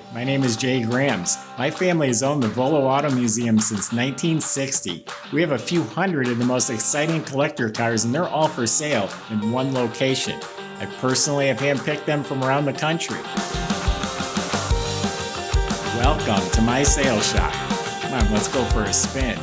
Hi, my name is Jay Grams. My family has owned the Volo Auto Museum since 1960. We have a few hundred of the most exciting collector cars and they're all for sale in one location. I personally have handpicked them from around the country. Welcome to my sales shop. Come on, let's go for a spin.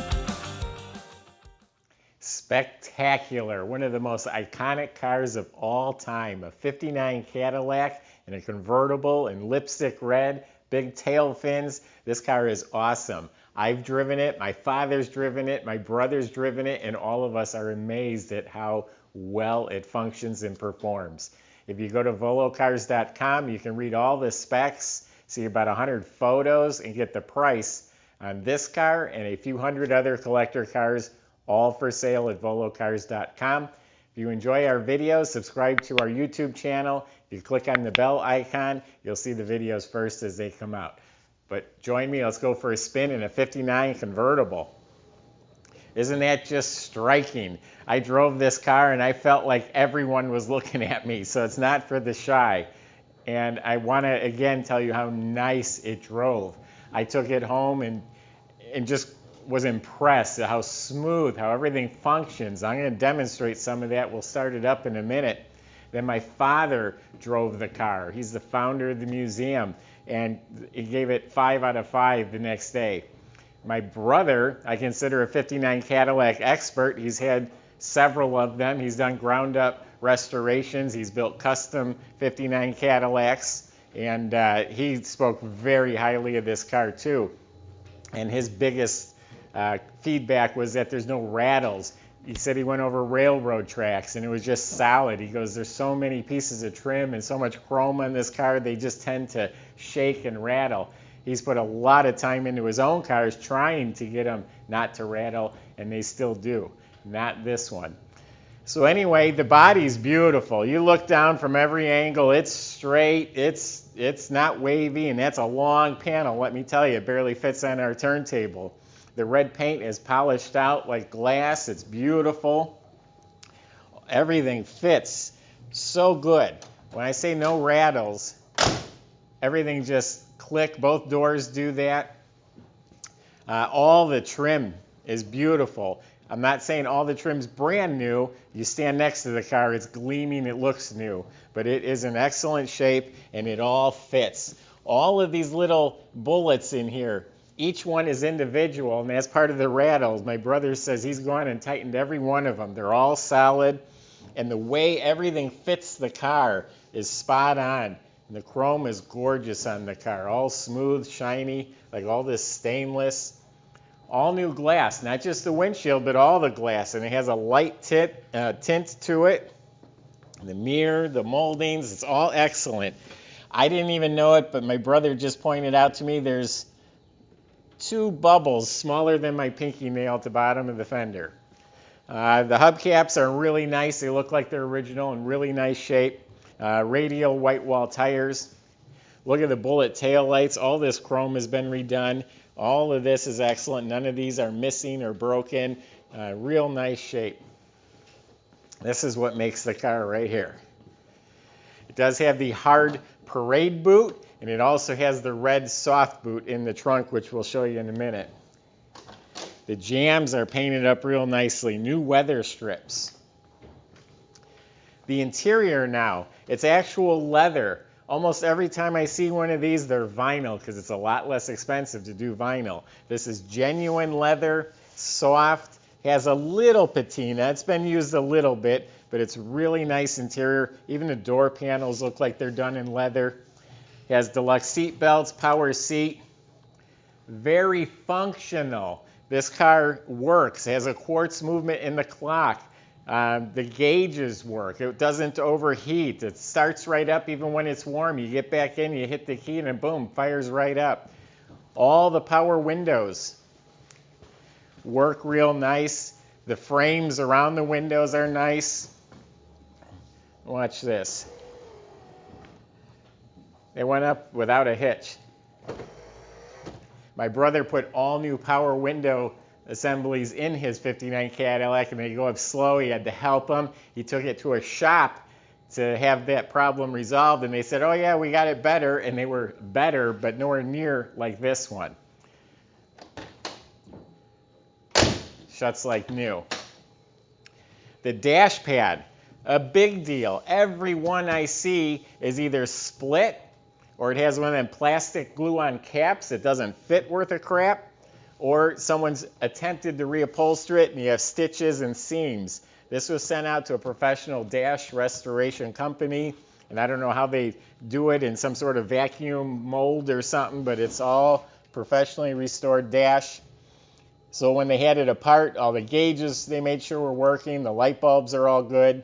Spectacular, one of the most iconic cars of all time, a 59 Cadillac in a convertible in lipstick red, big tail fins. This car is awesome. I've driven it, my father's driven it, my brother's driven it, and all of us are amazed at how well it functions and performs. If you go to volocars.com, you can read all the specs, see about 100 photos, and get the price on this car and a few hundred other collector cars, all for sale at volocars.com. If you enjoy our videos, subscribe to our YouTube channel. If you click on the bell icon, you'll see the videos first as they come out. But join me, let's go for a spin in a 59 convertible. Isn't that just striking? I drove this car and I felt like everyone was looking at me, so it's not for the shy. And I want to again tell you how nice it drove. I took it home and just was impressed at how smooth, how everything functions. I'm going to demonstrate some of that. We'll start it up in a minute. Then my father drove the car. He's the founder of the museum, and he gave it 5 out of 5 the next day. My brother, I consider a 59 Cadillac expert. He's had several of them. He's done ground-up restorations. He's built custom 59 Cadillacs, and he spoke very highly of this car too. And his biggest feedback was that there's no rattles. He said he went over railroad tracks and it was just solid. He goes, there's so many pieces of trim and so much chrome on this car, they just tend to shake and rattle. He's put a lot of time into his own cars trying to get them not to rattle, and they still do. Not this one. So anyway, the body's beautiful. You look down from every angle, it's straight, it's not wavy, and that's a long panel, let me tell you. It barely fits on our turntable. The red paint is polished out like glass. It's beautiful. Everything fits so good. When I say no rattles, everything just click. Both doors do that. All the trim is beautiful. I'm not saying all the trim's brand new. You stand next to the car, it's gleaming, it looks new. But it is in excellent shape and it all fits. All of these little bullets in here, each one is individual, and that's part of the rattles. My brother says he's gone and tightened every one of them. They're all solid, and the way everything fits the car is spot on. And the chrome is gorgeous on the car, all smooth, shiny, like all this stainless. All new glass, not just the windshield, but all the glass, and it has a light tint to it. The mirror, the moldings, it's all excellent. I didn't even know it, but my brother just pointed out to me there's 2 bubbles smaller than my pinky nail at the bottom of the fender. The hubcaps are really nice. They look like they're original, in really nice shape. Radial white wall tires. Look at the bullet tail lights. All this chrome has been redone. All of this is excellent. None of these are missing or broken. Real nice shape. This is what makes the car right here. It does have the hard parade boot, and it also has the red soft boot in the trunk, which we'll show you in a minute. The jambs are painted up real nicely. New weather strips. The interior now, it's actual leather. Almost every time I see one of these, they're vinyl because it's a lot less expensive to do vinyl. This is genuine leather, soft, has a little patina. It's been used a little bit, but it's really nice interior. Even the door panels look like they're done in leather. It has deluxe seat belts, power seat. Very functional. This car works. It has a quartz movement in the clock. The gauges work. It doesn't overheat. It starts right up even when it's warm. You get back in, you hit the key, and then boom, fires right up. All the power windows work real nice. The frames around the windows are nice. Watch this. They went up without a hitch. My brother put all new power window assemblies in his 59 Cadillac, and they go up slow. He had to help him. He took it to a shop to have that problem resolved, and they said, oh yeah, we got it better, and they were better, but nowhere near like this one. Shuts like new. The dash pad, a big deal. Every one I see is either split, or it has one of them plastic glue-on caps that doesn't fit worth a crap, or someone's attempted to reupholster it and you have stitches and seams. This was sent out to a professional dash restoration company, and I don't know how they do it in some sort of vacuum mold or something, but it's all professionally restored dash. So when they had it apart, all the gauges they made sure were working, the light bulbs are all good.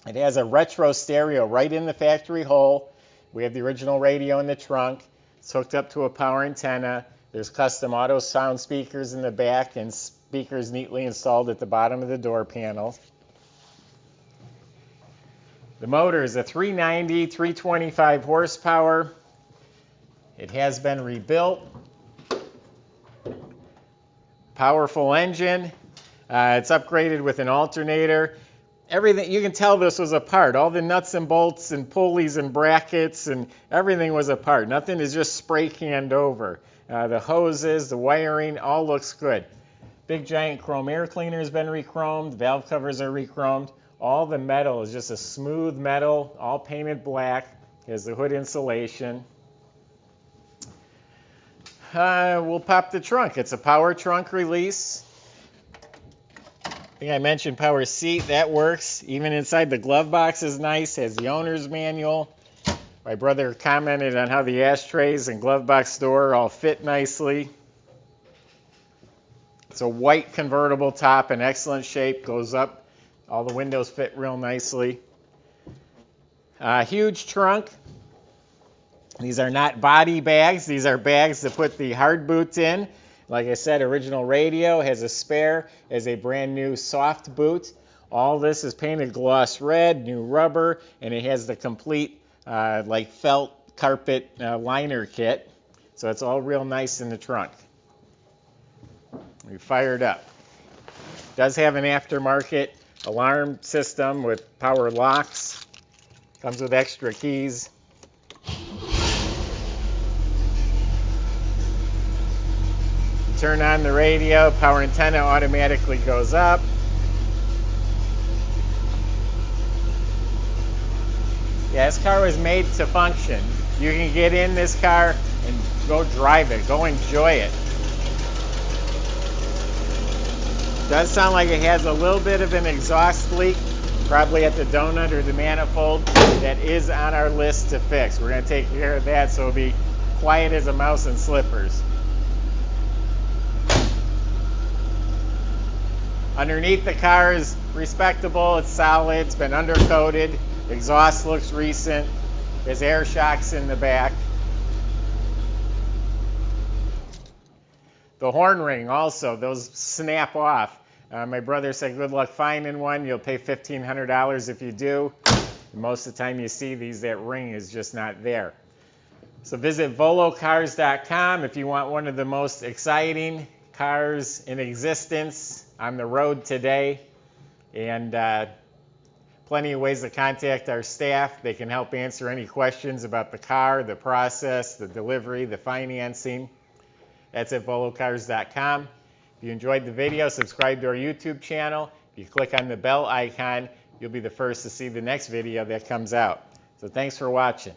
It has a retro stereo right in the factory hole. We have the original radio in the trunk. It's hooked up to a power antenna. There's custom auto sound speakers in the back and speakers neatly installed at the bottom of the door panel. The motor is a 390, 325 horsepower. It has been rebuilt. Powerful engine. It's upgraded with an alternator. Everything, you can tell this was apart. All the nuts and bolts and pulleys and brackets and everything was apart. Nothing is just spray canned over. The hoses, the wiring, all looks good. Big giant chrome air cleaner has been re-chromed. Valve covers are re-chromed. All the metal is just a smooth metal, all painted black. Has the hood insulation. We'll pop the trunk. It's a power trunk release. I think I mentioned power seat. That works. Even inside the glove box is nice. Has the owner's manual. My brother commented on how the ashtrays and glove box door all fit nicely. It's a white convertible top in excellent shape. Goes up. All the windows fit real nicely. Huge trunk. These are not body bags. These are bags to put the hard boot in. Like I said, original radio, has a spare, has a brand new soft boot. All this is painted gloss red, new rubber, and it has the complete like felt carpet liner kit. So it's all real nice in the trunk. We fired up. Does have an aftermarket alarm system with power locks. Comes with extra keys. Turn on the radio, power antenna automatically goes up. Yeah, this car was made to function. You can get in this car and go drive it, go enjoy it. Does sound like it has a little bit of an exhaust leak, probably at the donut or the manifold. That is on our list to fix. We're going to take care of that so it'll be quiet as a mouse in slippers. Underneath the car is respectable, it's solid, it's been undercoated, exhaust looks recent, there's air shocks in the back. The horn ring also, those snap off. My brother said good luck finding one, you'll pay $1,500 if you do. Most of the time you see these, that ring is just not there. So visit volocars.com if you want one of the most exciting cars in existence on the road today, and plenty of ways to contact our staff. They can help answer any questions about the car, the process, the delivery, the financing. That's at volocars.com. If you enjoyed the video, subscribe to our YouTube channel. If you click on the bell icon, you'll be the first to see the next video that comes out. So thanks for watching.